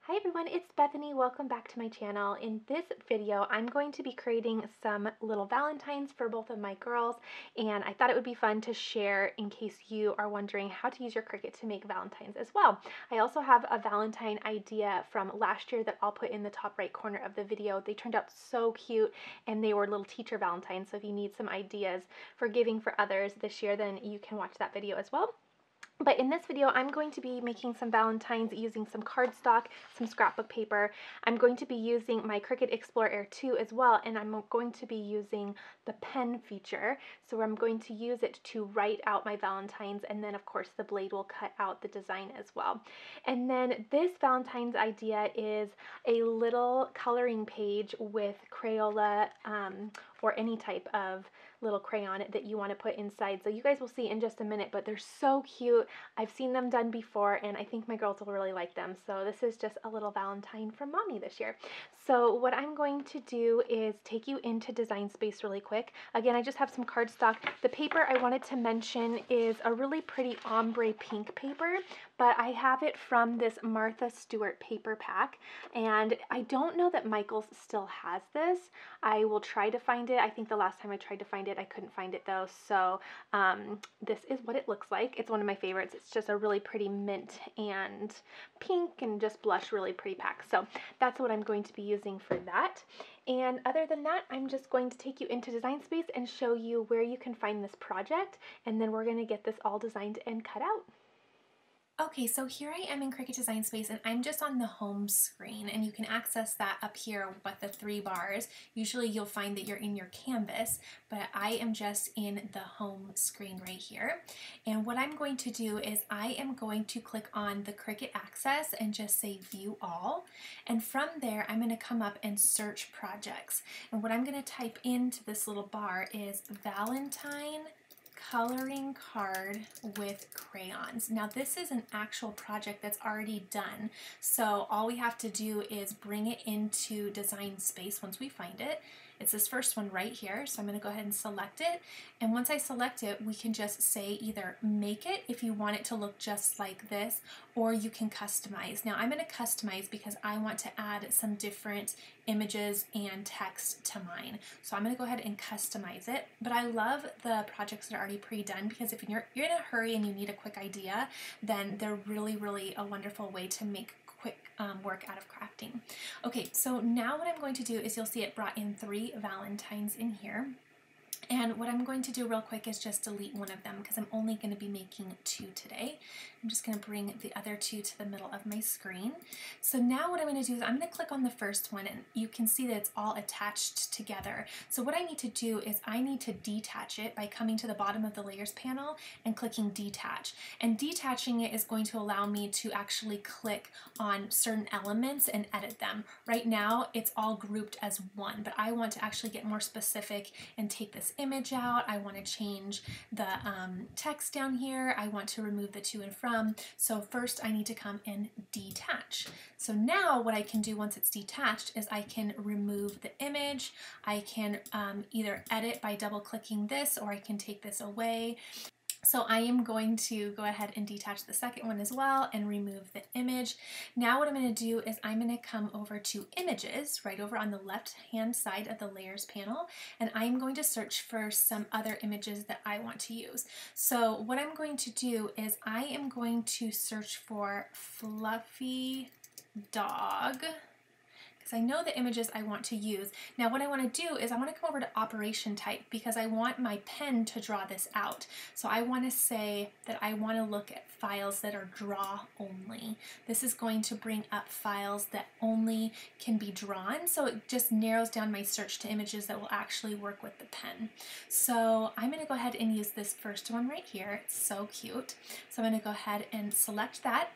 Hi everyone, it's Bethany. Welcome back to my channel. In this video, I'm going to be creating some little Valentines for both of my girls, and I thought it would be fun to share in case you are wondering how to use your Cricut to make Valentines as well. I also have a Valentine idea from last year that I'll put in the top right corner of the video. They turned out so cute, and they were little teacher Valentines, so if you need some ideas for giving for others this year, then you can watch that video as well. But in this video, I'm going to be making some Valentines using some cardstock, some scrapbook paper. I'm going to be using my Cricut Explore Air 2 as well, and I'm going to be using the pen feature. So I'm going to use it to write out my Valentines, and then of course the blade will cut out the design as well. And then this Valentine's idea is a little coloring page with Crayola or any type of little crayon that you want to put inside. So you guys will see in just a minute, but they're so cute. I've seen them done before, and I think my girls will really like them. So this is just a little Valentine from mommy this year. So what I'm going to do is take you into Design Space really quick. Again, I just have some cardstock. The paper I wanted to mention is a really pretty ombre pink paper, but I have it from this Martha Stewart paper pack, and I don't know that Michaels still has this. I will try to find it. I think the last time I tried to find it, I couldn't find it though. So this is what it looks like. It's one of my favorites. It's just a really pretty mint and pink and just blush, really pretty pack. So that's what I'm going to be using for that. And other than that, I'm just going to take you into Design Space and show you where you can find this project. And then we're going to get this all designed and cut out. Okay, so here I am in Cricut Design Space, and I'm just on the home screen, and you can access that up here with the 3 bars. Usually you'll find that you're in your canvas, but I am just in the home screen right here. And what I'm going to do is I am going to click on the Cricut Access and just say View All. And from there, I'm going to come up and search projects. And what I'm going to type into this little bar is Valentine coloring card with crayons. Now this is an actual project that's already done, so all we have to do is bring it into Design Space once we find it. It's this first one right here, so I'm going to go ahead and select it, and once I select it, we can just say either make it if you want it to look just like this, or you can customize. Now I'm going to customize because I want to add some different images and text to mine. So I'm going to go ahead and customize it, but I love the projects that are already pre-done because if you're in a hurry and you need a quick idea, then they're really a wonderful way to make quick work out of crafting. Okay, so now what I'm going to do is you'll see it brought in 3 Valentines in here. And what I'm going to do real quick is just delete one of them because I'm only going to be making 2 today. I'm just going to bring the other 2 to the middle of my screen. So now what I'm going to do is I'm going to click on the first one, and you can see that it's all attached together. So what I need to do is I need to detach it by coming to the bottom of the layers panel and clicking detach. And detaching it is going to allow me to actually click on certain elements and edit them. Right now it's all grouped as one, but I want to actually get more specific and take this image out. I want to change the text down here. I want to remove the to and from. So first I need to come and detach. So now what I can do once it's detached is I can remove the image. I can either edit by double clicking this, or I can take this away. So I am going to go ahead and detach the second one as well and remove the image. Now what I'm going to do is I'm going to come over to images right over on the left hand side of the layers panel, and I'm going to search for some other images that I want to use. So what I'm going to do is I am going to search for fluffy dog, because I know the images I want to use. Now what I want to do is I want to come over to operation type because I want my pen to draw this out. So I want to say that I want to look at files that are draw only. This is going to bring up files that only can be drawn, so it just narrows down my search to images that will actually work with the pen. So I'm going to go ahead and use this first one right here. It's so cute. So I'm going to go ahead and select that.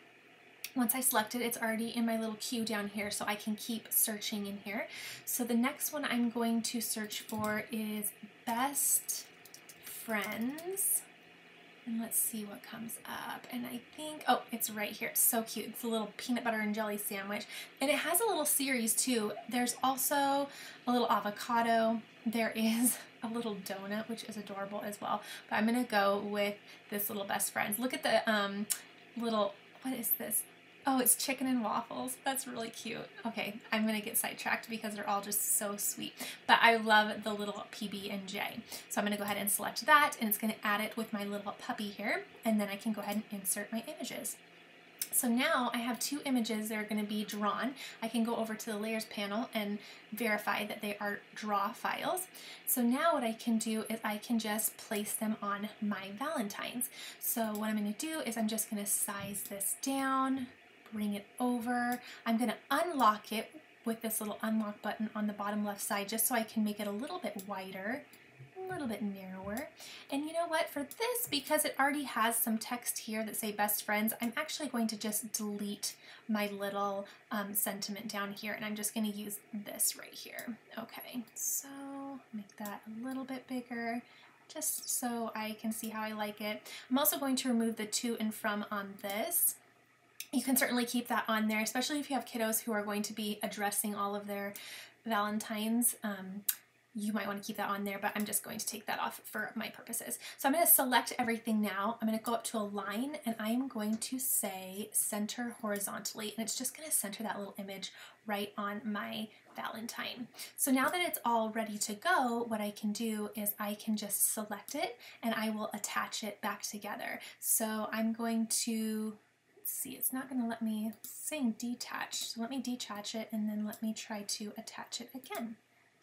Once I select it, it's already in my little queue down here, so I can keep searching in here. So the next one I'm going to search for is best friends. And let's see what comes up. And I think, oh, it's right here. It's so cute. It's a little peanut butter and jelly sandwich. And it has a little series too. There's also a little avocado. There is a little donut, which is adorable as well. But I'm going to go with this little best friends. Look at the little, what is this? Oh, it's chicken and waffles. That's really cute. Okay, I'm gonna get sidetracked because they're all just so sweet. But I love the little PB&J. So I'm gonna go ahead and select that, and it's gonna add it with my little puppy here, and then I can go ahead and insert my images. So now I have two images that are going to be drawn. I can go over to the layers panel and verify that they are draw files. So now what I can do is I can just place them on my Valentines. So what I'm going to do is I'm just going to size this down, bring it over. I'm going to unlock it with this little unlock button on the bottom left side just so I can make it a little bit wider, a little bit narrower. And you know what, for this, because it already has some text here that say best friends, I'm actually going to just delete my little sentiment down here, and I'm just going to use this right here. Okay, so make that a little bit bigger just so I can see how I like it. I'm also going to remove the to and from on this. You can certainly keep that on there, especially if you have kiddos who are going to be addressing all of their Valentines. You might want to keep that on there, but I'm just going to take that off for my purposes. So I'm going to select everything now. I'm going to go up to a line, and I'm going to say center horizontally, and it's just going to center that little image right on my Valentine. So now that it's all ready to go, what I can do is I can just select it, and I will attach it back together. So I'm going to, let's see, it's not going to let me, it's saying detach. So let me detach it, and then let me try to attach it again.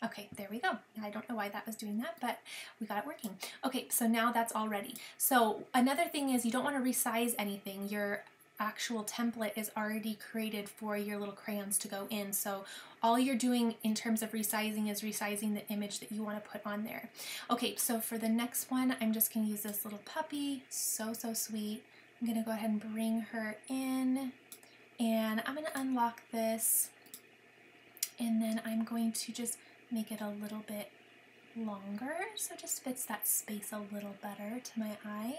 Okay, there we go. I don't know why that was doing that, but we got it working. Okay, so now that's all ready. So another thing is you don't want to resize anything. Your actual template is already created for your little crayons to go in. So all you're doing in terms of resizing is resizing the image that you want to put on there. Okay, so for the next one, I'm just going to use this little puppy. So sweet. I'm going to go ahead and bring her in, and I'm going to unlock this, and then I'm going to just make it a little bit longer so it just fits that space a little better to my eye.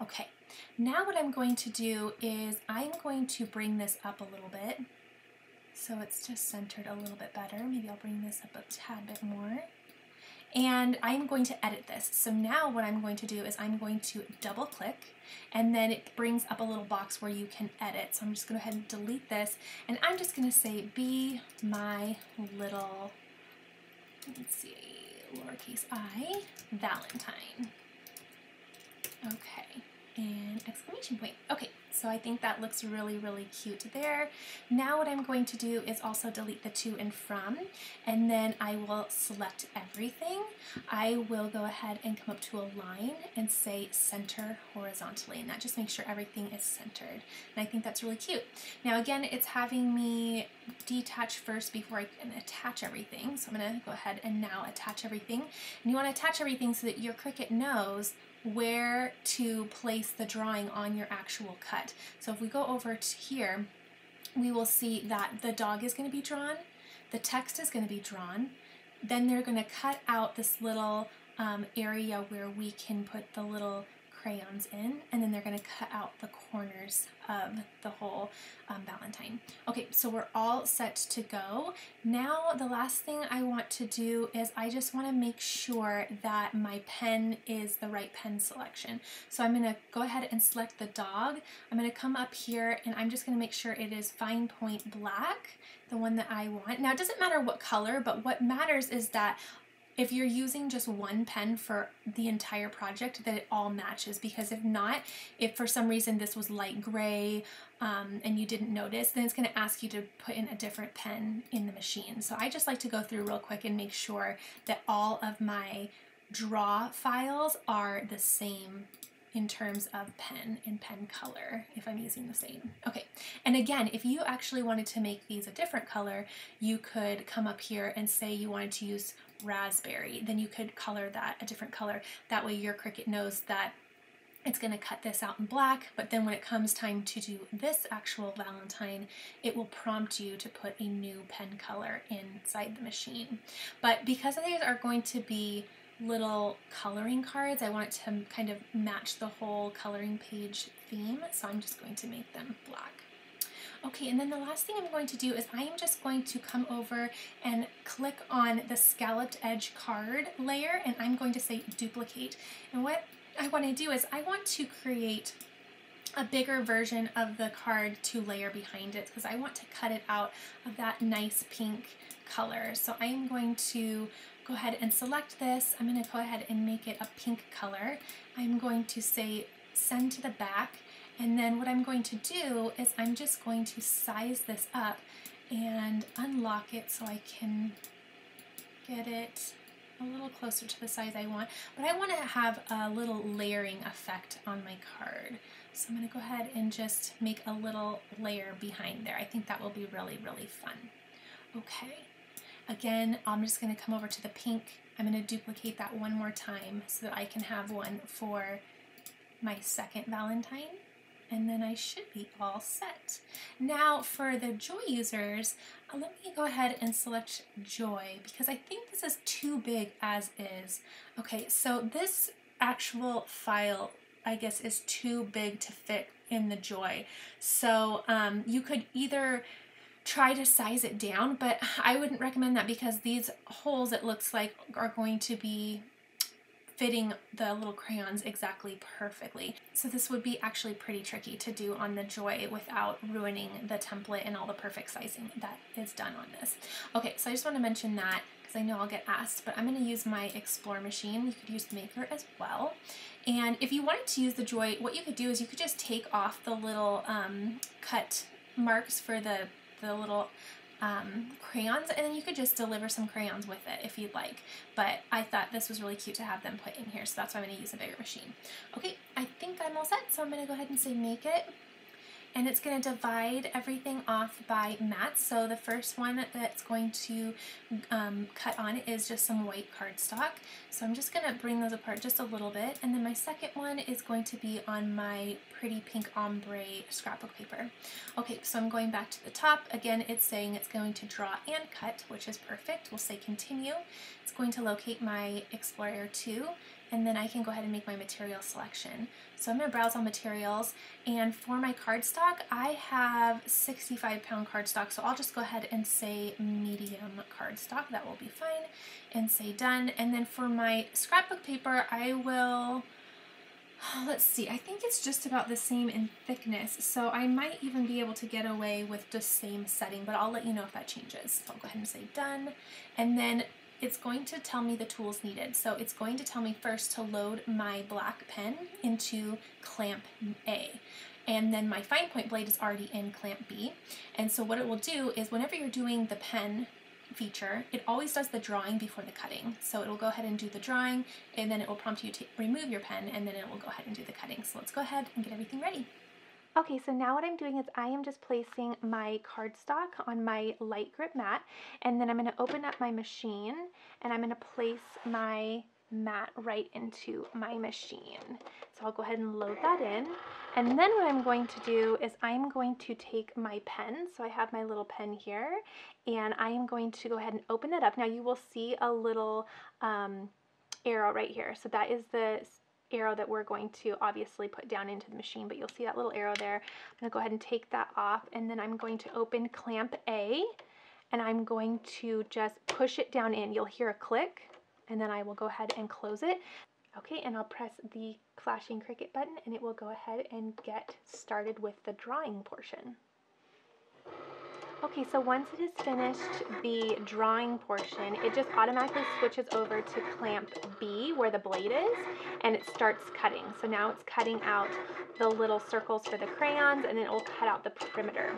Okay, now what I'm going to do is I'm going to bring this up a little bit so it's just centered a little bit better. Maybe I'll bring this up a tad bit more. And I'm going to edit this. So now what I'm going to do is I'm going to double click, and then it brings up a little box where you can edit. So I'm just going to go ahead and delete this, and I'm just going to say be my little, let's see, lowercase I, Valentine. Okay, and exclamation point. Okay, so I think that looks really cute there. Now what I'm going to do is also delete the to and from, and then I will select everything. I will go ahead and come up to a line and say center horizontally, and that just makes sure everything is centered. And I think that's really cute. Now again, it's having me detach first before I can attach everything. So I'm gonna go ahead and now attach everything. And you wanna attach everything so that your Cricut knows where to place the drawing on your actual cut. So if we go over to here, we will see that the dog is going to be drawn, the text is going to be drawn, then they're going to cut out this little area where we can put the little crayons in, and then they're going to cut out the corners of the whole Valentine. Okay, so we're all set to go. Now the last thing I want to do is I just want to make sure that my pen is the right pen selection. So I'm going to go ahead and select the dog. I'm going to come up here, and I'm just going to make sure it is fine point black, the one that I want. Now it doesn't matter what color, but what matters is that if you're using just one pen for the entire project, that it all matches, because if not, if for some reason this was light gray and you didn't notice, then it's going to ask you to put in a different pen in the machine. So I just like to go through real quick and make sure that all of my draw files are the same in terms of pen and pen color, if I'm using the same. Okay, and again, if you actually wanted to make these a different color, you could come up here and say you wanted to use raspberry, then you could color that a different color. That way your Cricut knows that it's going to cut this out in black, but then when it comes time to do this actual Valentine, it will prompt you to put a new pen color inside the machine. But because these are going to be little coloring cards, I want it to kind of match the whole coloring page theme, so I'm just going to make them black. Okay, and then the last thing I'm going to do is I am just going to come over and click on the scalloped edge card layer, and I'm going to say duplicate. And what I want to do is I want to create a bigger version of the card to layer behind it because I want to cut it out of that nice pink color. So I am going to go ahead and select this. I'm going to go ahead and make it a pink color. I'm going to say send to the back, and then what I'm going to do is I'm just going to size this up and unlock it so I can get it a little closer to the size I want, but I want to have a little layering effect on my card. So I'm going to go ahead and just make a little layer behind there. I think that will be really, really fun. Okay, again, I'm just going to come over to the pink. I'm going to duplicate that one more time so that I can have one for my second Valentine, and then I should be all set. Now for the Joy users, let me go ahead and select Joy because I think this is too big as is. Okay, so this actual file, I guess, is too big to fit in the Joy. So you could either try to size it down, but I wouldn't recommend that because these holes, it looks like, are going to be fitting the little crayons exactly perfectly. So this would be actually pretty tricky to do on the Joy without ruining the template and all the perfect sizing that is done on this. Okay, so I just want to mention that because I know I'll get asked, but I'm going to use my Explore machine. You could use Maker as well. And if you wanted to use the Joy, what you could do is you could just take off the little cut marks for the little crayons, and then you could just deliver some crayons with it if you'd like. But I thought this was really cute to have them put in here, so that's why I'm going to use a bigger machine. Okay, I think I'm all set, so I'm going to go ahead and say make it. And it's going to divide everything off by mats. So the first one that's going to cut on is just some white cardstock. So I'm just going to bring those apart just a little bit. And then my second one is going to be on my pretty pink ombre scrapbook paper. Okay, so I'm going back to the top. Again, it's saying it's going to draw and cut, which is perfect. We'll say continue. It's going to locate my Explorer 2. And then I can go ahead and make my material selection. So I'm going to browse on materials, and for my cardstock, I have 65-pound cardstock, so I'll just go ahead and say medium cardstock. That will be fine, and say done. And then for my scrapbook paper, I will, let's see, I think it's just about the same in thickness, so I might even be able to get away with the same setting, but I'll let you know if that changes. So I'll go ahead and say done, and then it's going to tell me the tools needed. So it's going to tell me first to load my black pen into clamp A. And then my fine point blade is already in clamp B. And so what it will do is whenever you're doing the pen feature, it always does the drawing before the cutting. So it will go ahead and do the drawing, and then it will prompt you to remove your pen, and then it will go ahead and do the cutting. So let's go ahead and get everything ready. Okay, so now what I'm doing is I am just placing my cardstock on my light grip mat, and then I'm going to open up my machine, and I'm going to place my mat right into my machine. So I'll go ahead and load that in, and then what I'm going to do is I'm going to take my pen, so I have my little pen here, and I am going to go ahead and open it up. Now you will see a little arrow right here, so that is the arrow that we're going to obviously put down into the machine, but you'll see that little arrow there. I'm going to go ahead and take that off, and then I'm going to open clamp A, and I'm going to just push it down in. You'll hear a click, and then I will go ahead and close it. Okay, and I'll press the flashing Cricut button, and it will go ahead and get started with the drawing portion. Okay, so once it is finished the drawing portion, it just automatically switches over to clamp B where the blade is, and it starts cutting. So now it's cutting out the little circles for the crayons, and then it will cut out the perimeter.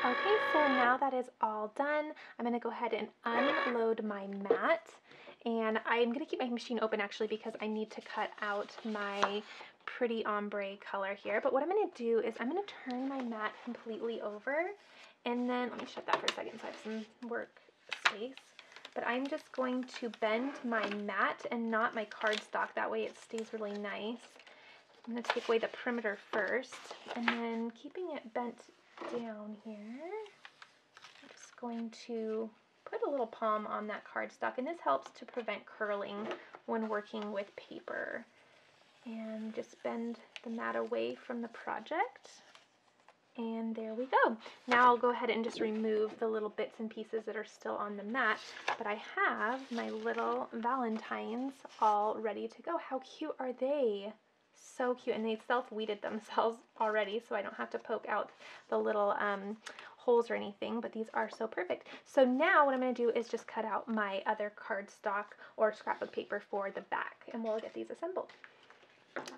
Okay, so now that is all done, I'm going to go ahead and unload my mat. And I'm going to keep my machine open actually because I need to cut out my pretty ombre color here. But what I'm going to do is I'm going to turn my mat completely over, and then let me shut that for a second so I have some work space. But I'm just going to bend my mat and not my cardstock. That way it stays really nice. I'm going to take away the perimeter first, and then keeping it bent down here, I'm just going to put a little palm on that cardstock, and this helps to prevent curling when working with paper. And just bend the mat away from the project, and there we go. Now I'll go ahead and just remove the little bits and pieces that are still on the mat, but I have my little Valentines all ready to go. How cute are they? So cute, and they self-weeded themselves already, so I don't have to poke out the little holes or anything, but these are so perfect. So now what I'm going to do is just cut out my other cardstock or scrapbook paper for the back, and we'll get these assembled.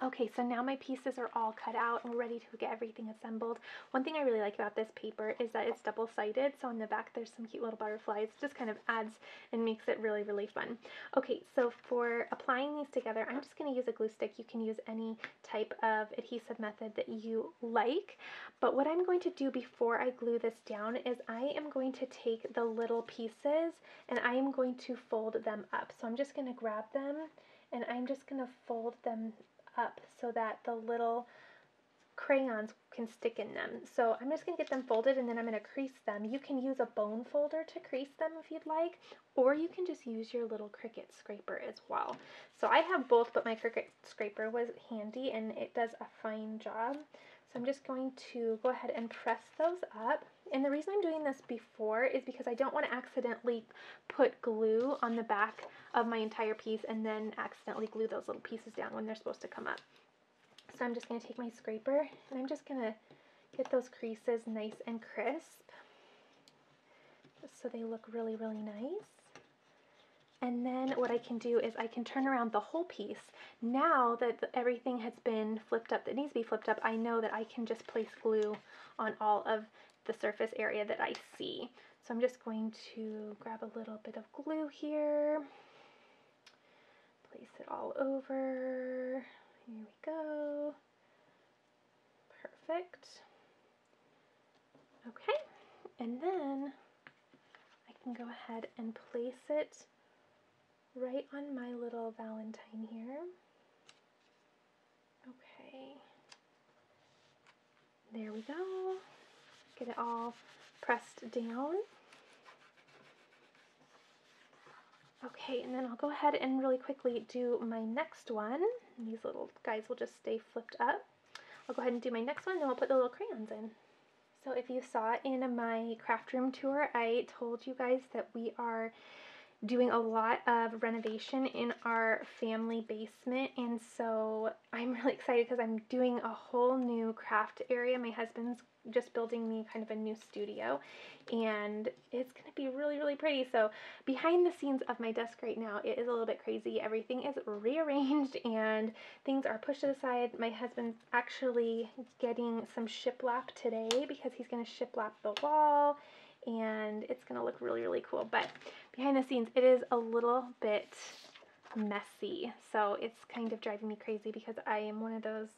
Okay, so now my pieces are all cut out and we're ready to get everything assembled. One thing I really like about this paper is that it's double-sided, so on the back there's some cute little butterflies. It just kind of adds and makes it really, really fun. Okay, so for applying these together, I'm just going to use a glue stick. You can use any type of adhesive method that you like, but what I'm going to do before I glue this down is I am going to take the little pieces and I am going to fold them up. So I'm just going to grab them and I'm just going to fold them up so that the little crayons can stick in them. So I'm just going to get them folded and then I'm going to crease them. You can use a bone folder to crease them if you'd like, or you can just use your little Cricut scraper as well. So I have both, but my Cricut scraper was handy and it does a fine job. So I'm just going to go ahead and press those up. And the reason I'm doing this before is because I don't want to accidentally put glue on the back of my entire piece and then accidentally glue those little pieces down when they're supposed to come up. So I'm just going to take my scraper and I'm just going to get those creases nice and crisp just so they look really, really nice. And then what I can do is I can turn around the whole piece. Now that everything has been flipped up that needs to be flipped up, I know that I can just place glue on all of the surface area that I see. So I'm just going to grab a little bit of glue here, place it all over. Here we go. Perfect. Okay, and then I can go ahead and place it right on my little Valentine here. Okay, there we go. Get it all pressed down. Okay, and then I'll go ahead and really quickly do my next one. These little guys will just stay flipped up. I'll go ahead and do my next one, then we'll put the little crayons in. So if you saw in my craft room tour, I told you guys that we are doing a lot of renovation in our family basement, and so I'm really excited because I'm doing a whole new craft area. My husband's just building me kind of a new studio, and it's going to be really, really pretty. So behind the scenes of my desk right now, it is a little bit crazy. Everything is rearranged and things are pushed to the side. My husband's actually getting some shiplap today because he's going to shiplap the wall, and it's going to look really, really cool. But behind the scenes, it is a little bit messy, so it's kind of driving me crazy because I am one of those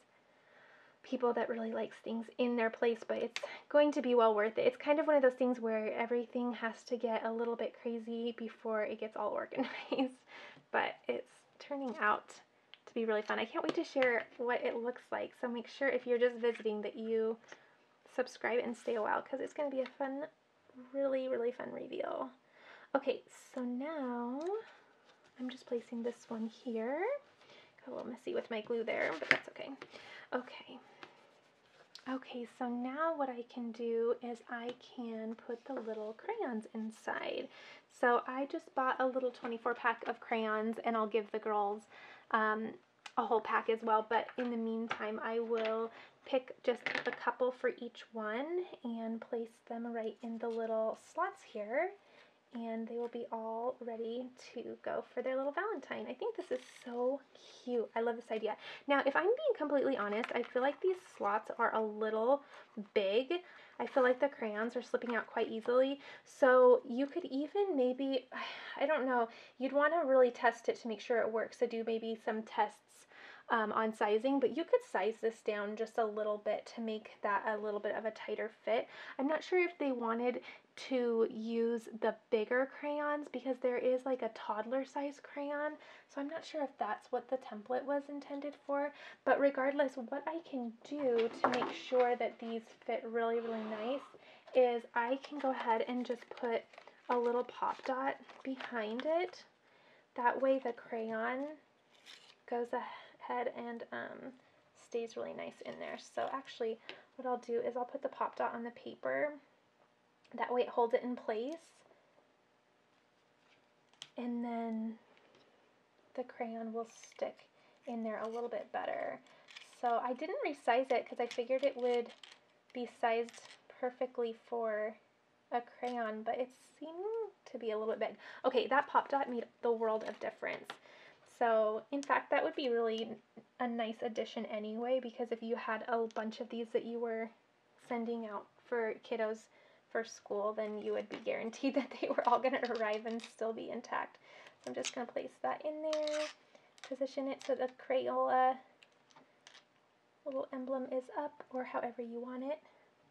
people that really likes things in their place, but it's going to be well worth it. It's kind of one of those things where everything has to get a little bit crazy before it gets all organized, but it's turning out to be really fun. I can't wait to share what it looks like, so make sure if you're just visiting that you subscribe and stay a while because it's going to be a fun, really, really fun reveal. Okay, so now I'm just placing this one here. Got a little messy with my glue there, but that's okay. Okay, so now what I can do is I can put the little crayons inside. So I just bought a little 24-pack of crayons, and I'll give the girls a whole pack as well, but in the meantime I will pick just a couple for each one and place them right in the little slots here, and they will be all ready to go for their little Valentine. I think this is so cute. I love this idea. Now, if I'm being completely honest, I feel like these slots are a little big. I feel like the crayons are slipping out quite easily. So you could even maybe, I don't know, you'd want to really test it to make sure it works. So do maybe some tests on sizing, but you could size this down just a little bit to make that a little bit of a tighter fit. I'm not sure if they wanted to use the bigger crayons because there is like a toddler size crayon, so I'm not sure if that's what the template was intended for, but regardless, what I can do to make sure that these fit really, really nice is I can go ahead and just put a little pop dot behind it. That way the crayon goes ahead and stays really nice in there. So actually what I'll do is I'll put the pop dot on the paper. That way it holds it in place. And then the crayon will stick in there a little bit better. So I didn't resize it because I figured it would be sized perfectly for a crayon, but it seemed to be a little bit big. Okay, that pop dot made the world of difference. So in fact, that would be really a nice addition anyway, because if you had a bunch of these that you were sending out for kiddos for school, then you would be guaranteed that they were all going to arrive and still be intact. So I'm just going to place that in there, position it so the Crayola little emblem is up, or however you want it.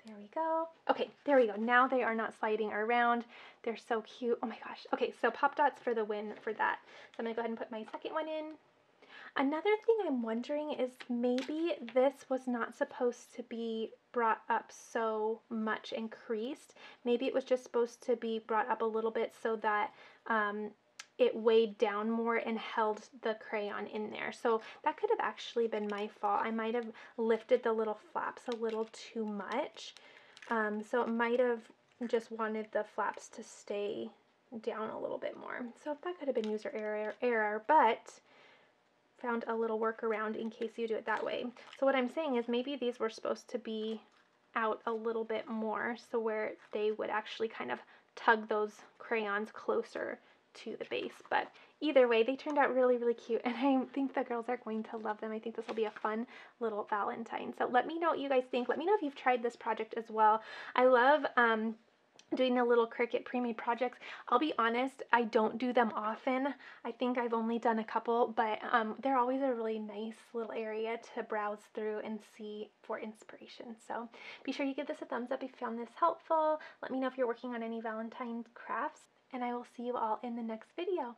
There we go. Okay, there we go. Now they are not sliding around. They're so cute. Oh my gosh. Okay, so pop dots for the win for that. So I'm going to go ahead and put my second one in. Another thing I'm wondering is maybe this was not supposed to be brought up so much and creased. Maybe it was just supposed to be brought up a little bit so that it weighed down more and held the crayon in there. So that could have actually been my fault. I might have lifted the little flaps a little too much. So it might have just wanted the flaps to stay down a little bit more. So that could have been user error, but found a little workaround in case you do it that way. So what I'm saying is maybe these were supposed to be out a little bit more, so where they would actually kind of tug those crayons closer to the base. But either way, they turned out really, really cute, and I think the girls are going to love them. I think this will be a fun little Valentine. So let me know what you guys think. Let me know if you've tried this project as well. I love doing the little Cricut pre-made projects. I'll be honest, I don't do them often. I think I've only done a couple, but they're always a really nice little area to browse through and see for inspiration. So be sure you give this a thumbs up if you found this helpful. Let me know if you're working on any Valentine crafts, and I will see you all in the next video.